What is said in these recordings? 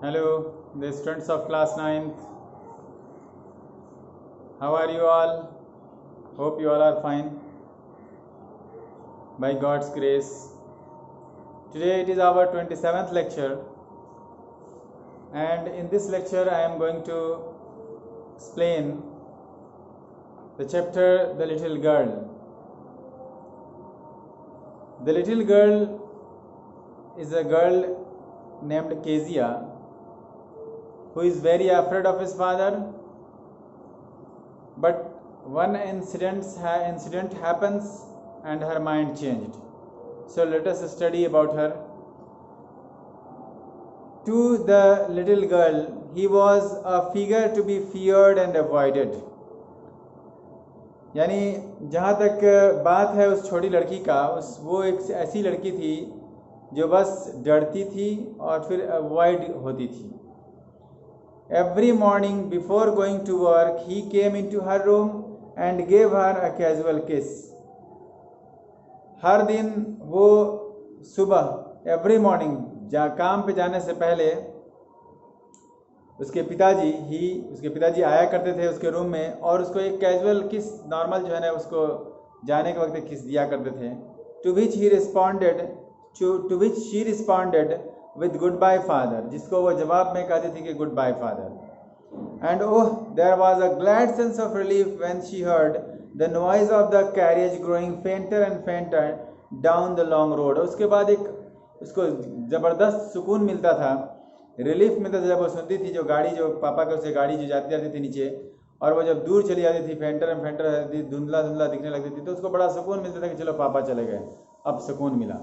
Hello, the students of class 9th. How are you all? Hope you all are fine by God's grace. Today it is our 27th lecture, and in this lecture I am going to explain the chapter The Little Girl. The little girl is a girl named Kezia who is very afraid of his father, but one incident happens and her mind changed. So let us study about her. To the little girl, he was a figure to be feared and avoided. यानी जहाँ तक बात है उस छोटी लड़की का, वो एक ऐसी लड़की थी जो बस डरती थी और फिर अवॉइड होती थी. Every morning before going to work, he came into her room and gave her a casual kiss. हर दिन वो सुबह every morning काम पे जाने से पहले उसके पिताजी आया करते थे उसके रूम में और उसको एक कैजुअल किस नॉर्मल जो है ना उसको जाने के वक्त किस दिया करते थे. To which she responded with goodbye father, जिसको वो जवाब में कहती थी कि goodbye father. And oh, there was a glad sense of relief when she heard the noise of the carriage growing fainter and fainter down the long road. उसके बाद एक उसको ज़बरदस्त सुकून मिलता था, रिलीफ मिलता था जब वो सुनती थी जो गाड़ी जो पापा के उसे गाड़ी जो जाती जाती थी नीचे और वो जब दूर चली जाती थी फेंटर एंड फेंटर रहती थी, धुंधला धुंधला दिखने लगती थी, तो उसको बड़ा सुकून मिलता था कि चलो पापा चले गए, अब सुकून मिला.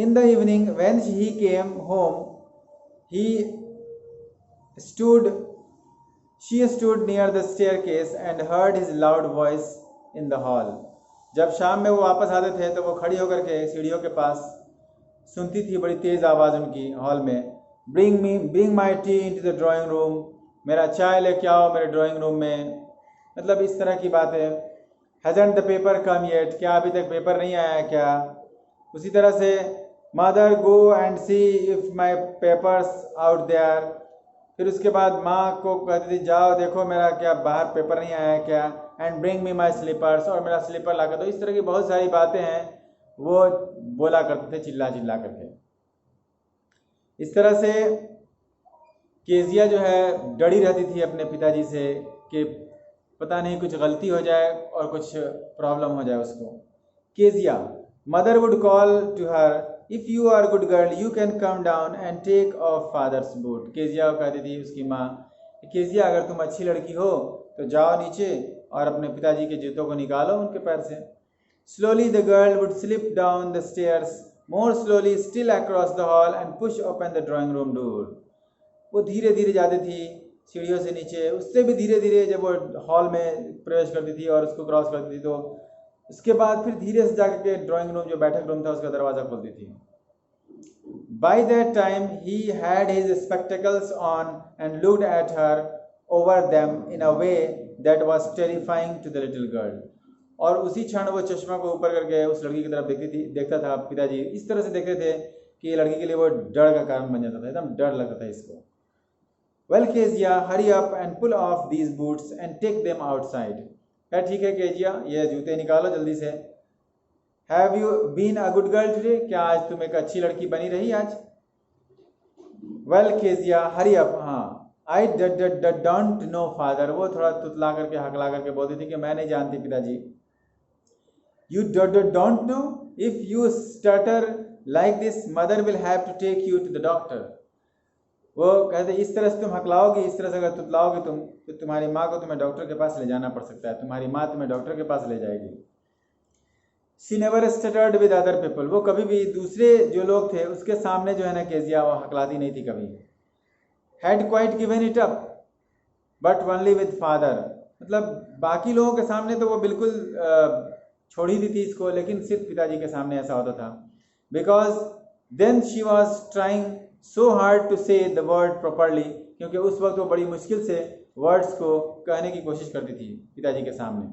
In the evening when he came home, she stood near the staircase and heard his loud voice in the hall. जब शाम में वो वापस आते थे तो वो खड़ी होकर के सीढ़ियों के पास सुनती थी बड़ी तेज आवाज़ उनकी हॉल में, bring my tea into the drawing room, मेरा चाय लेके आओ मेरे ड्राइंग रूम में. मतलब इस तरह की बातें. hasn't the paper come yet, क्या अभी तक पेपर नहीं आया क्या. उसी तरह से mother go and see if my papers out there, फिर उसके बाद माँ को कहती थी जाओ देखो मेरा क्या बाहर पेपर नहीं आया क्या. and bring me my slippers, और मेरा स्लीपर ला कर. तो इस तरह की बहुत सारी बातें हैं वो बोला करते थे चिल्ला चिल्ला करके. इस तरह से केजिया जो है डरी रहती थी अपने पिताजी से कि पता नहीं कुछ गलती हो जाए और कुछ प्रॉब्लम हो जाए उसको. Kezia, mother would call to her, if you are good girl you can come down and take off father's boot. Kezia को कहती थी उसकी माँ, केजिया अगर तुम अच्छी लड़की हो तो जाओ नीचे और अपने पिताजी के जूतों को निकालो उनके पैर से. Slowly the girl would slip down the stairs, more slowly still across the hall and push open the drawing room door. वो धीरे धीरे जाती थी सीढ़ियों से नीचे, उससे भी धीरे धीरे जब वो हॉल में प्रवेश करती थी और उसको क्रॉस करती थी तो उसके बाद फिर धीरे से जाकर के ड्राइंग रूम जो बैठक रूम था उसका दरवाज़ा खोलती थी. By that time he had his spectacles on and looked at her over them in a way that was terrifying to the little girl. और उसी क्षण वो चश्मा को ऊपर करके उस लड़की की तरफ देखता था. पिताजी इस तरह से देखते थे कि ये लड़की के लिए वो डर का कारण बन जाता था, एकदम डर लगता था इसको. Well Kezia, hurry up and pull off these boots and take them outside. क्या ठीक है केजिया, ये जूते निकालो जल्दी से. Have you been a good girl today? क्या आज तुम एक अच्छी लड़की बनी रही आज. Well Kezia, hurry up. हाँ, I don't know father. वो थोड़ा तुतला करके हकला करके बोलती थी कि मैं नहीं जानती पिताजी. You don't know? If you stutter like this, mother will have to take you to the doctor. वो कहते इस तरह से तुम हकलाओगी, इस तरह से अगर तुतलाओगी तुम तो तुम्हारी माँ को तुम्हें डॉक्टर के पास ले जाना पड़ सकता है, तुम्हारी माँ तुम्हें डॉक्टर के पास ले जाएगी. She never stuttered with other people. वो कभी भी दूसरे जो लोग थे उसके सामने जो है ना केजिया वो हकलाती नहीं थी कभी. Had quite given it up, but only with father. मतलब बाकी लोगों के सामने तो वो बिल्कुल छोड़ ही दी थी इसको, लेकिन सिर्फ पिताजी के सामने ऐसा होता था. Because then she was trying so hard to say the word properly, क्योंकि उस वक्त वो बड़ी मुश्किल से वर्ड्स को कहने की कोशिश करती थी पिताजी के सामने.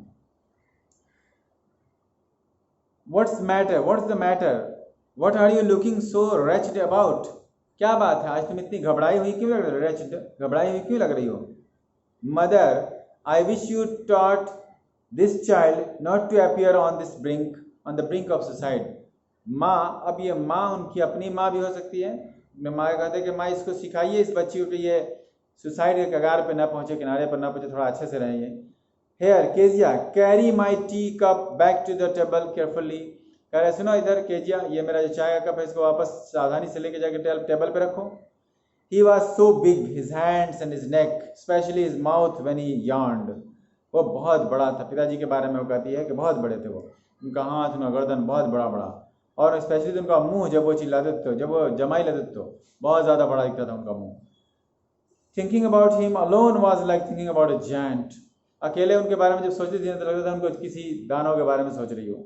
What's the matter? What are you looking so wretched about? क्या बात है, आज तुम इतनी घबराई हुई क्यों लग रही हो? रेच्ड, घबराई हुई क्यों लग रही हो? Mother, I wish you taught this child not to appear on this brink, on the brink of suicide. माँ, अब ये माँ उनकी अपनी माँ भी हो सकती है। माँ कहते हैं कि माँ इसको सिखाइए, इस बच्ची को, ये सुसाइड के कगार पे ना पहुंचे, किनारे पर ना पहुंचे, थोड़ा अच्छे से रहेंगे। Here Kezia, carry my tea cup back to the table carefully. कह रहे सुनो इधर केजिया, ये मेरा जो चाय का कप है इसको वापस सावधानी से लेके जाके टेबल पे रखो। He was so big, his hands and his neck, especially his mouth when he yawned. वो बहुत बड़ा था। पिताजी के बारे में वो कहती है कि बहुत बड़े थे वो, उनका हाथ, उनका गर्दन बहुत बड़ा बड़ा, और स्पेशली उनका मुंह, जब वो चिल्लाते थे, जब वो जमाई लेते तो बहुत ज़्यादा बड़ा दिखता था उनका मुंह। Thinking about him alone was like thinking about a giant. अकेले उनके बारे में जब सोचती थी तो लगता था उनको किसी दानव के बारे में सोच रही हो।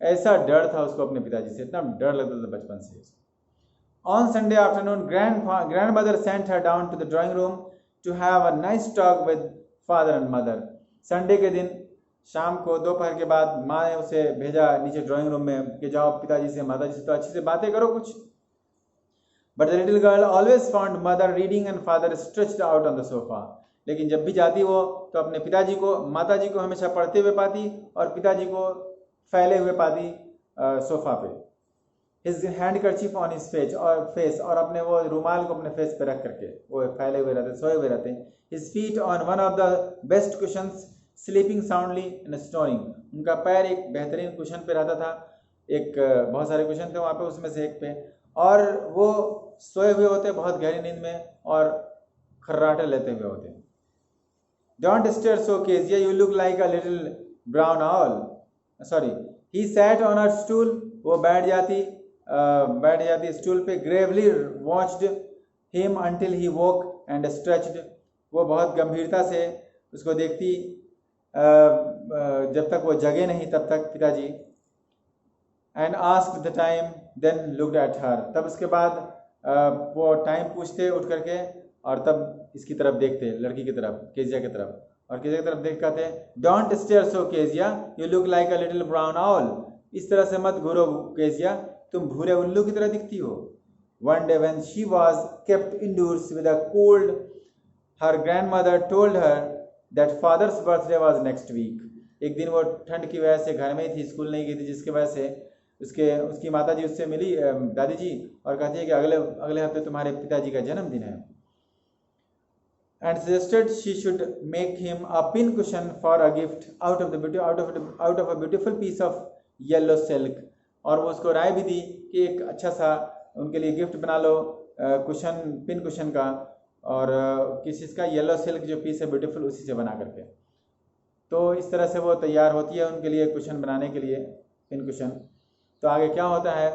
ऐसा डर था उसको अपने पिताजी से, इतना डर लगता था बचपन से। On Sunday afternoon, grandmother sent her down to the drawing room to have a nice talk with father and mother. Sunday के दिन शाम को दोपहर के बाद माँ ने उसे भेजा नीचे ड्राइंग रूम में कि जाओ पिताजी से, माताजी से तो अच्छे से बातें करो कुछ। But the little girl always found mother reading and father stretched out on the sofa. लेकिन जब भी जाती वो तो अपने पिताजी को, माताजी को हमेशा पढ़ते हुए पाती और पिताजी को फैले हुए पाती सोफा पे। His handkerchief on his face, और अपने वो रुमाल को अपने फेस पे रख करके वो फैले हुए रहते, सोए हुए रहते। His feet on one of the best cushions, sleeping soundly and snoring. उनका पैर एक बेहतरीन कुशन पे रहता था, एक बहुत सारे कुशन थे वहाँ पे, उसमें से एक पे, और वो सोए हुए होते बहुत गहरी नींद में और खर्राटे लेते हुए होते। Don't stare so, Kezia, you look like a little brown owl. Sorry, he sat on a stool. वो बैठ जाती स्टूल पे। Gravely watched him until he woke and stretched. वो बहुत गंभीरता से उसको देखती जब तक वो जगे नहीं तब तक, पिताजी। And asked the time, then looked at her. तब उसके बाद वो टाइम पूछते उठ करके और तब इसकी तरफ देखते, लड़की की तरफ, केजिया की तरफ, और केजिया की तरफ देख कहते don't stare so Kezia, you look like a little brown owl. इस तरह से मत घूरो केजिया, तुम भूरे उल्लू की तरह दिखती हो। One day when she was kept indoors with a cold, her grandmother told her that father's birthday was next week. एक दिन वो ठंड की वजह से घर में ही थी, स्कूल नहीं गई थी, जिसकी वजह से उसकी माताजी उससे मिली, दादी जी, और कहती है कि अगले हफ्ते तुम्हारे पिताजी का जन्मदिन है। And suggested she should make him a pin cushion for a gift out of a beautiful piece of yellow silk. और वो उसको राय भी दी कि एक अच्छा सा उनके लिए गिफ्ट बना लो कुशन, पिन कुशन का, और किस चीज़ का, येलो सिल्क जो पीस है ब्यूटीफुल, उसी से बना करके। तो इस तरह से वो तैयार होती है उनके लिए कुशन बनाने के लिए, पिन कुशन। तो आगे क्या होता है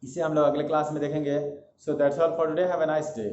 इसे हम लोग अगले क्लास में देखेंगे। So that's all for today, have a nice day.